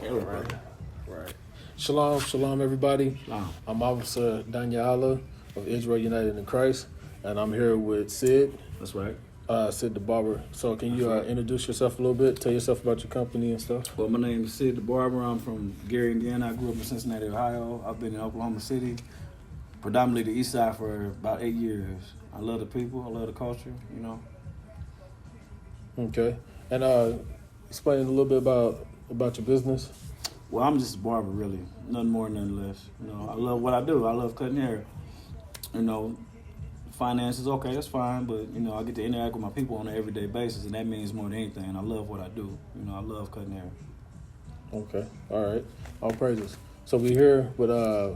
Right. Shalom, everybody. Shalom. I'm Officer Daniela of Israel United in Christ, and I'm here with Sid. That's right. Sid the Barber. So can you introduce yourself a little bit? Tell yourself about your company and stuff. Well, my name is Sid the Barber. I'm from Gary, Indiana. I grew up in Cincinnati, Ohio. I've been in Oklahoma City, predominantly the east side, for about 8 years. I love the people. I love the culture, you know. Okay. And explain a little bit about your business. Well, I'm just a barber, really. Nothing more, nothing less. You know, I love what I do. I love cutting hair. You know, finances, okay, that's fine, but, you know, I get to interact with my people on an everyday basis, and that means more than anything. And I love what I do. You know, I love cutting hair. Okay. All right. All praises. So we're here with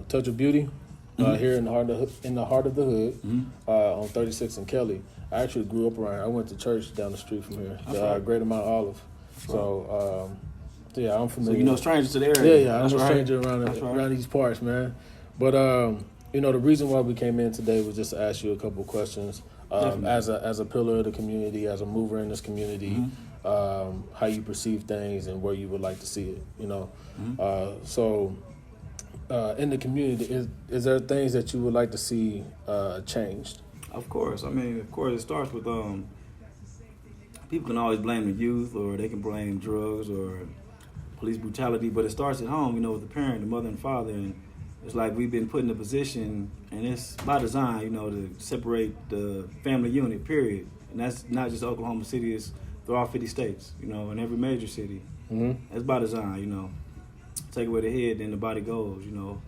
Touch of Beauty, here in the heart of the hood, on 36 and Kelly. I actually grew up around here. I went to church down the street from here, Greater Mount Olive. So, yeah, I'm familiar. So you know strangers to the area. Yeah, I'm a stranger around these parts, man. But you know, the reason why we came in today was just to ask you a couple of questions. As a pillar of the community, as a mover in this community, how you perceive things and where you would like to see it. You know, so in the community, is there things that you would like to see changed? Of course. I mean, of course, it starts with people can always blame the youth, or they can blame drugs or police brutality, but it starts at home, you know, with the parent, the mother and father. And it's like we've been put in a position, and it's by design, you know, to separate the family unit, period. And that's not just Oklahoma City, it's throughout 50 states, you know, in every major city. That's by design, you know. Take away the head, then the body goes, you know.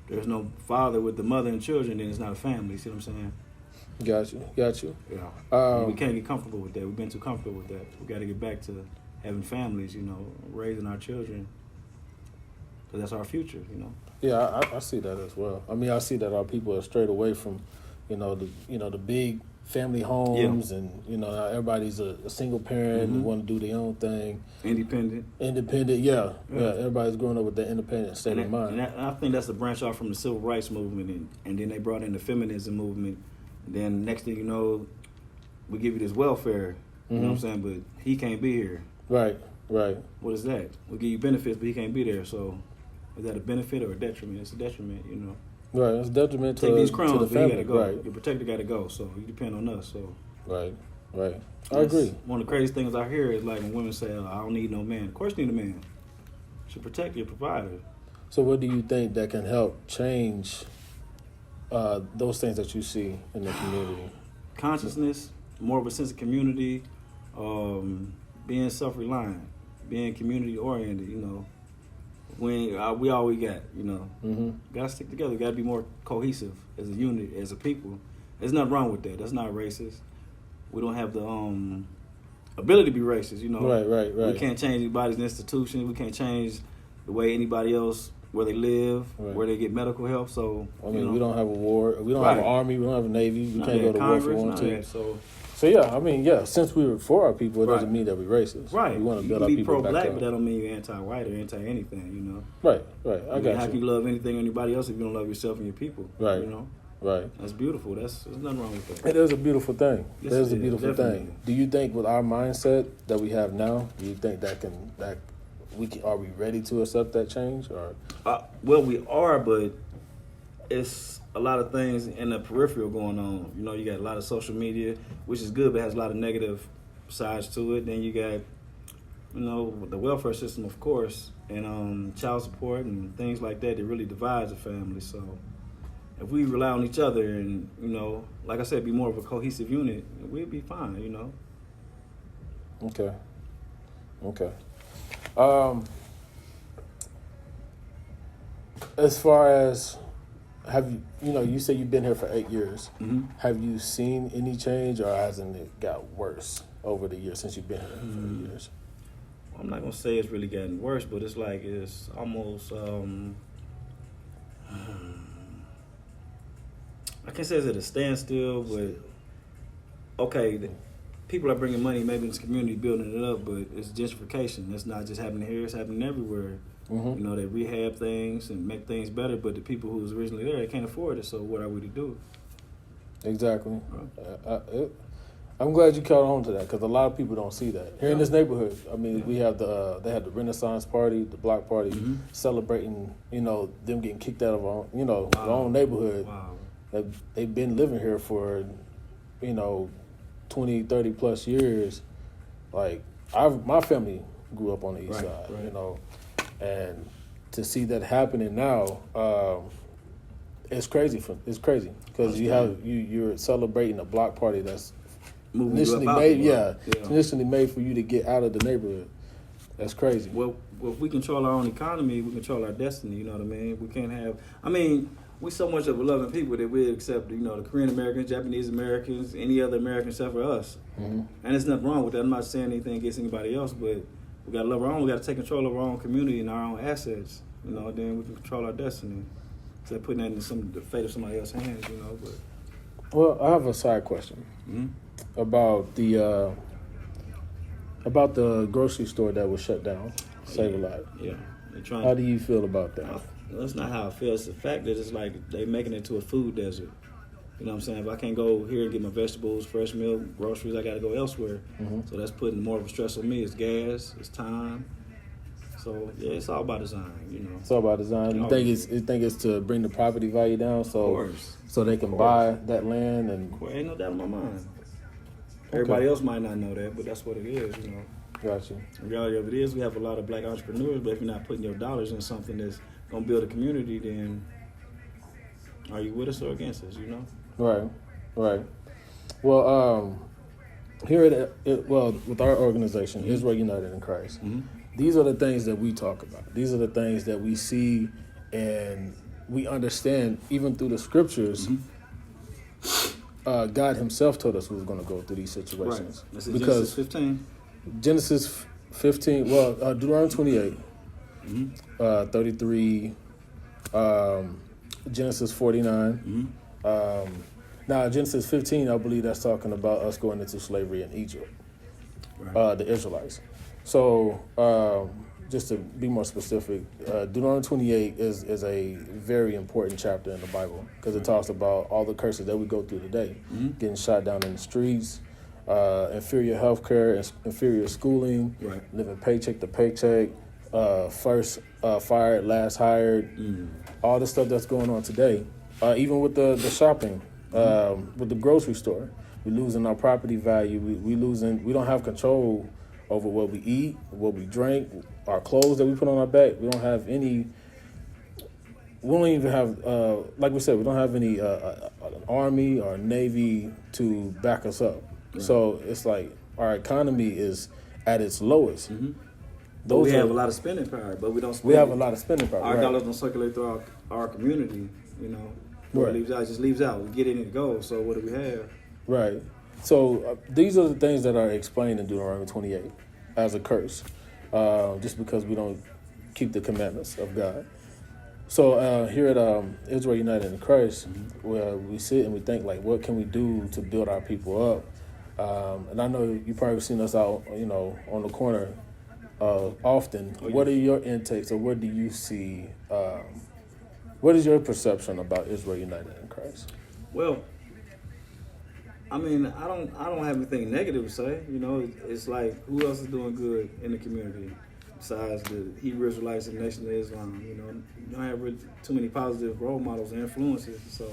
There's no father with the mother and children, then it's not a family, see what I'm saying? Got you. Yeah. We can't get comfortable with that. We've been too comfortable with that. We got to get back to having families, you know, raising our children, because that's our future, you know. Yeah, I see that as well. I mean, I see that our people are strayed away from, the big family homes, and now everybody's a single parent and want to do their own thing. Independent, yeah. Everybody's growing up with that independent state of mind. And I think that's a branch off from the civil rights movement, and then they brought in the feminism movement. And then next thing you know, we give you this welfare. You know what I'm saying? But he can't be here. Right. What is that? We give you benefits, but he can't be there. So is that a benefit or a detriment? It's a detriment, you know. Right, it's a detriment to these crumbs, to the family. He gotta go. Right. Your protector got to go, so you depend on us. So right. I agree. One of the craziest things I hear is like when women say, "I don't need no man." Of course, you need a man. You should protect your provider. So, what do you think that can help change those things that you see in the community? Consciousness, more of a sense of community, being self-reliant, being community-oriented, you know. We all we got, you know. Got to stick together. Got to be more cohesive as a unit, as a people. There's nothing wrong with that. That's not racist. We don't have the ability to be racist, you know. Right. We can't change anybody's institution. We can't change the way anybody else, where they live, where they get medical help. So I mean, we don't have a war. We don't have an army. We don't have a navy. We can't go to war for one team. So yeah, I mean, since we were for our people, it doesn't mean that we're racist. Right. We want to build our people back up. You can be pro-black, but that don't mean you're anti-white or anti-anything, you know. Right. I got you. How can you love anything or anybody else if you don't love yourself and your people? Right. You know. Right. That's beautiful. There's nothing wrong with that. It is a beautiful thing. Yes, it is a beautiful definitely. thing. Do you think with our mindset that we have now, do you think are we ready to accept that change? Or well, we are, but it's a lot of things in the peripheral going on. You know, you got a lot of social media, which is good, but has a lot of negative sides to it. Then you got, you know, the welfare system, of course, and child support and things like that. It really divides the family. So if we rely on each other and, you know, like I said, be more of a cohesive unit, we'll be fine, you know. Okay. As far as, you say you've been here for 8 years. Have you seen any change, or hasn't it got worse over the years since you've been here for years? I'm not going to say it's really gotten worse, but it's like it's almost, I can't say it's at a standstill, but okay, people are bringing money maybe in this community, building it up, but it's gentrification. It's not just happening here, it's happening everywhere. You know, they rehab things and make things better, but the people who was originally there, they can't afford it, so what are we to do? Exactly. I'm glad you caught on to that because a lot of people don't see that here in this neighborhood. I mean, we have they had the Renaissance Party, the Block Party, celebrating, them getting kicked out of our own neighborhood. Wow. They've been living here for, 20, 30 plus years. Like my family grew up on the east side, and to see that happening now, it's crazy. It's crazy because you're celebrating a block party that's initially made for you to get out of the neighborhood. That's crazy. Well, if we control our own economy, we control our destiny. You know what I mean? We can't have. We so much of a loving people that we accept, the Korean Americans, Japanese Americans, any other American except for us. Mm-hmm. And there's nothing wrong with that. I'm not saying anything against anybody else, but we got to love our own. We got to take control of our own community and our own assets. Then we can control our destiny. Instead of putting that in the fate of somebody else's hands, But well, I have a side question about the grocery store that was shut down. Save a Lot. Yeah. How do you feel about that? That's not how I feel. It's the fact that it's like they making it to a food desert. You know what I'm saying? If I can't go here and get my vegetables, fresh milk, groceries, I got to go elsewhere. Mm-hmm. So that's putting more of a stress on me. It's gas, it's time. So yeah, it's all about design. It's all about design. You think it's to bring the property value down, so they can buy that land and. Ain't no doubt in my mind. Everybody else might not know that, but that's what it is. Gotcha. The reality of it is, we have a lot of black entrepreneurs, but if you're not putting your dollars in something that's gonna build a community, then are you with us or against us? Right. Well, here with our organization, Israel United in Christ, these are the things that we talk about. These are the things that we see and we understand, even through the scriptures. God Himself told us we was going to go through these situations. Right. Because Genesis 15. Well, Deuteronomy 28. 33, Genesis 49. Now, Genesis 15, I believe that's talking about us going into slavery in Egypt, the Israelites. So, just to be more specific, Deuteronomy 28 is a very important chapter in the Bible because it talks about all the curses that we go through today, getting shot down in the streets, inferior health care, inferior schooling, living paycheck to paycheck, first fired, last hired, all the stuff that's going on today. Even with the shopping, with the grocery store, we're losing our property value. We don't have control over what we eat, what we drink, our clothes that we put on our back. We don't even have, like we said, we don't have any an army or navy to back us up. So it's like our economy is at its lowest. But we have a lot of spending power, but we don't spend. We have a lot of spending power. Our dollars don't circulate through our community, Where it just leaves out. We get in and go, so what do we have? Right. So these are the things that are explained in Deuteronomy 28 as a curse, just because we don't keep the commandments of God. So here at Israel United in Christ, where we sit and we think, like, what can we do to build our people up? And I know you probably seen us out, on the corner often. What are your intakes, or what do you see? What is your perception about Israel United in Christ? Well, I don't have anything negative to say. It's like, who else is doing good in the community besides the Hebrew Israelites and the Nation of Islam? You don't have really too many positive role models and influences, so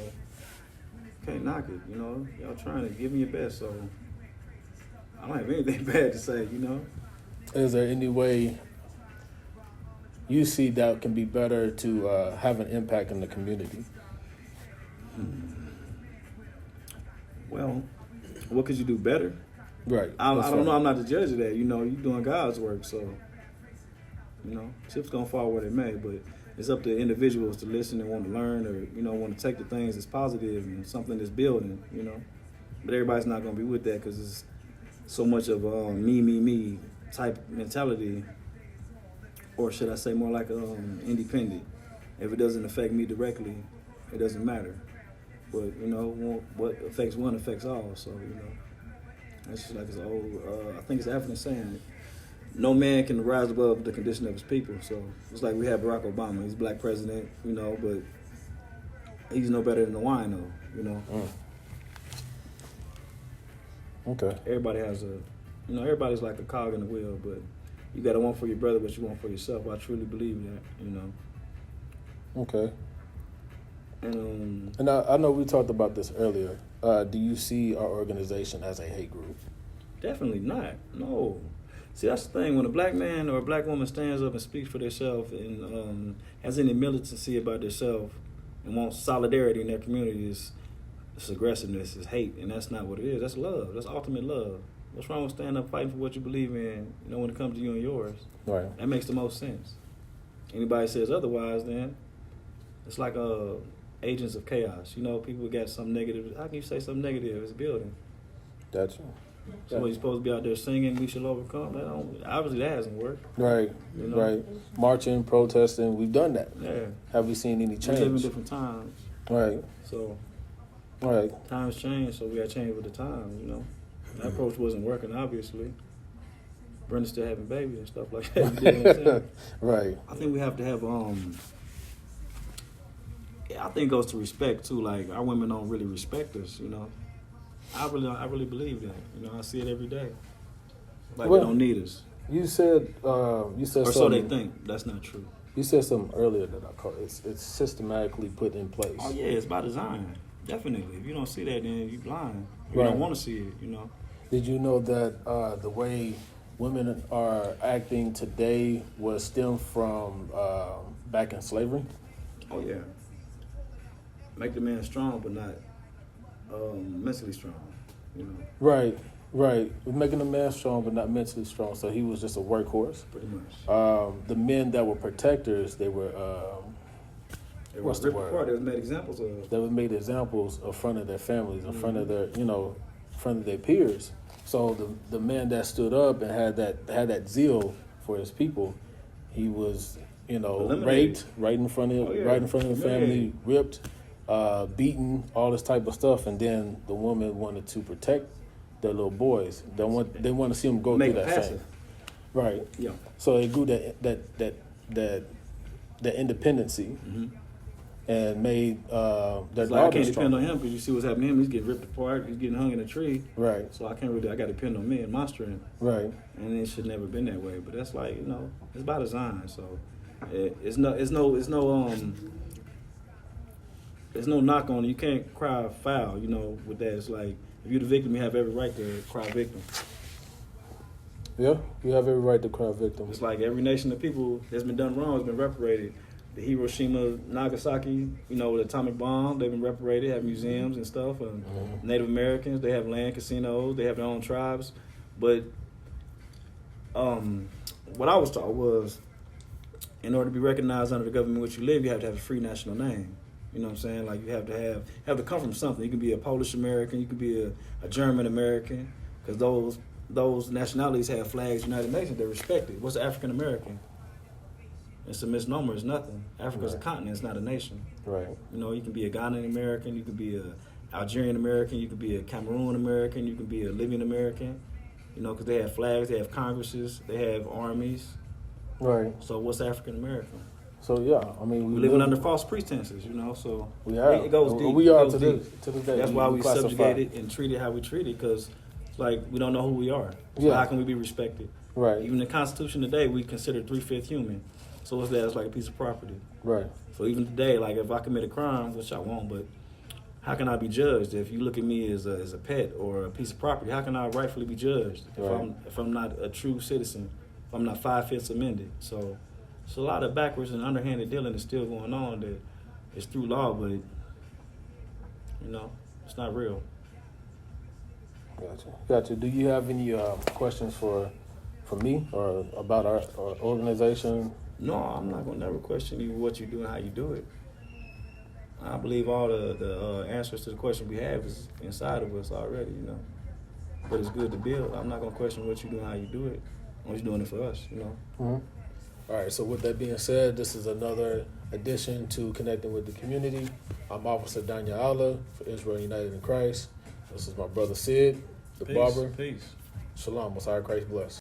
can't knock it. Y'all trying to give me your best, so I don't have anything bad to say. Is there any way you see that can be better to have an impact in the community? Well, what could you do better? Right. I don't know. I'm not the judge of that. You're doing God's work, so chips gonna fall where they may. But it's up to individuals to listen and want to learn, or want to take the things that's positive and something that's building. But everybody's not gonna be with that because it's so much of me type mentality, or should I say more like independent. If it doesn't affect me directly, it doesn't matter. But what affects one affects all. So it's just like this old. I think it's African saying, no man can rise above the condition of his people. So it's like we have Barack Obama. He's black president, but he's no better than the wine, though. Okay. Everybody has everybody's like a cog in the wheel, but you got to want for your brother what you want for yourself. I truly believe that, Okay. And I know we talked about this earlier. Do you see our organization as a hate group? Definitely not. No. See, that's the thing. When a black man or a black woman stands up and speaks for themselves and has any militancy about themselves and wants solidarity in their community, it's aggressiveness, it's hate, and that's not what it is. That's love. That's ultimate love. What's wrong with standing up fighting for what you believe in, when it comes to you and yours? Right. That makes the most sense. Anybody says otherwise, then it's like agents of chaos. People got some negative. How can you say something negative? It's building. Gotcha. So you're supposed to be out there singing, "We shall overcome." Obviously, that hasn't worked. Right. Right. Marching, protesting, we've done that. Yeah. Have we seen any change? We live in different times. Right. So. Right. Times change, so we got to change with the times. That approach wasn't working, obviously. Brenda's still having babies and stuff like that. You know what I'm saying? Right. I think we have to have I think it goes to respect too. Like, our women don't really respect us. I really believe that. I see it every day. Like, they don't need us. You said or something, so they think. That's not true. You said something earlier that I caught. It's systematically put in place. Oh yeah, it's by design. Definitely. If you don't see that, then you're blind. You Right. don't want to see it. Did you know that the way women are acting today was stemmed from back in slavery? Oh yeah. Make the man strong, but not mentally strong. Right. Making a man strong, but not mentally strong. So he was just a workhorse. Pretty much. The men that were protectors, they were. What's the word? They were made examples of. They were made examples in front of their families, in front of their, in front of their peers. So the man that stood up and had that zeal for his people, he was, raped right in front of the family, ripped, beaten, all this type of stuff, and then the woman wanted to protect their little boys. They want to see them go through that same. Right. Yeah. So they grew that independency. Mm-hmm. And made their I can't depend on him because you see what's happening to him. He's getting ripped apart. He's getting hung in a tree. Right. So I got to depend on me and my strength. Right. And it should never been that way. But that's like, it's by design. So it's no knock on it. You can't cry foul. With that. It's like, if you're the victim, you have every right to cry victim. Yeah, you have every right to cry victim. It's like every nation of people that's been done wrong has been reparated. The Hiroshima, Nagasaki, with the atomic bomb, they've been reparated, have museums and stuff. And Native Americans, they have land casinos, they have their own tribes. But what I was taught was, in order to be recognized under the government in which you live, you have to have a free national name. You know what I'm saying? Like, you have to come from something. You can be a Polish American, you can be a German American, because those nationalities have flags, United Nations, they're respected. What's African American? It's a misnomer. It's nothing. Africa's a continent. It's not a nation. Right. You can be a Ghanaian American. You can be a Algerian American. You can be a Cameroon American. You can be a Libyan American. Because they have flags. They have congresses. They have armies. Right. So what's African American? So yeah, I mean, we're living under false pretenses. So we are. It goes deep. We are to this day. That's why we subjugated and treated how we treated, because it's like we don't know who we are. So how can we be respected? Right. Even the Constitution today, we consider 3/5 human. So what's that? It's like a piece of property. Right. So even today, like, if I commit a crime, which I won't, but how can I be judged if you look at me as a pet or a piece of property? How can I rightfully be judged if I'm not a true citizen? If I'm not 5/5 amended? So it's a lot of backwards and underhanded dealing is still going on. That it's through law, but it's not real. Gotcha. Do you have any questions for me or about our organization? No, I'm not going to never question you what you do and how you do it. I believe all the answers to the question we have is inside of us already, But it's good to build. I'm not going to question what you do and how you do it. I'm just doing it for us, Mm-hmm. All right, so with that being said, this is another addition to Connecting with the Community. I'm Officer Danya Allah for Israel United in Christ. This is my brother Sid, the barber. Peace. Shalom. Messiah Christ bless.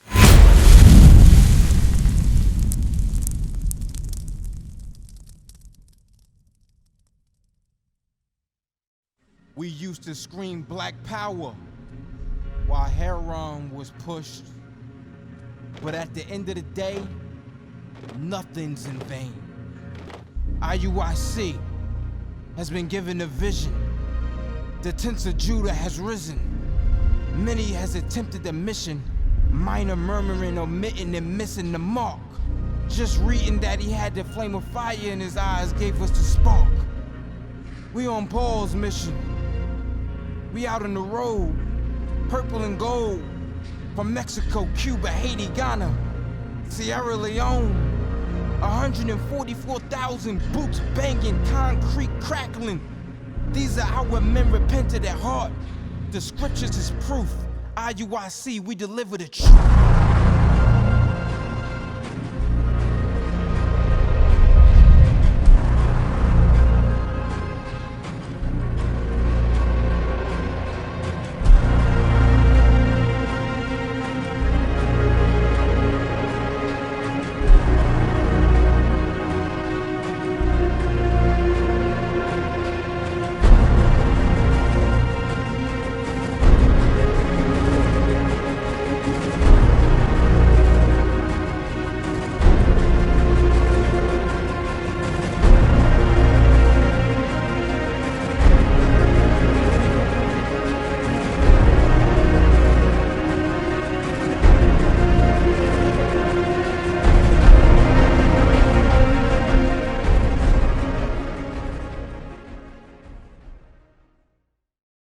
We used to scream Black Power. while Heron was pushed. But at the end of the day, nothing's in vain. IUIC has been given a vision. The tents of Judah has risen. Many has attempted the mission, minor murmuring, omitting, and missing the mark. Just reading that he had the flame of fire in his eyes gave us the spark. We on Paul's mission. We out on the road, purple and gold, from Mexico, Cuba, Haiti, Ghana, Sierra Leone. 144,000 boots banging, concrete crackling. These are our men repented at heart. The scriptures is proof. IUIC, we deliver the truth.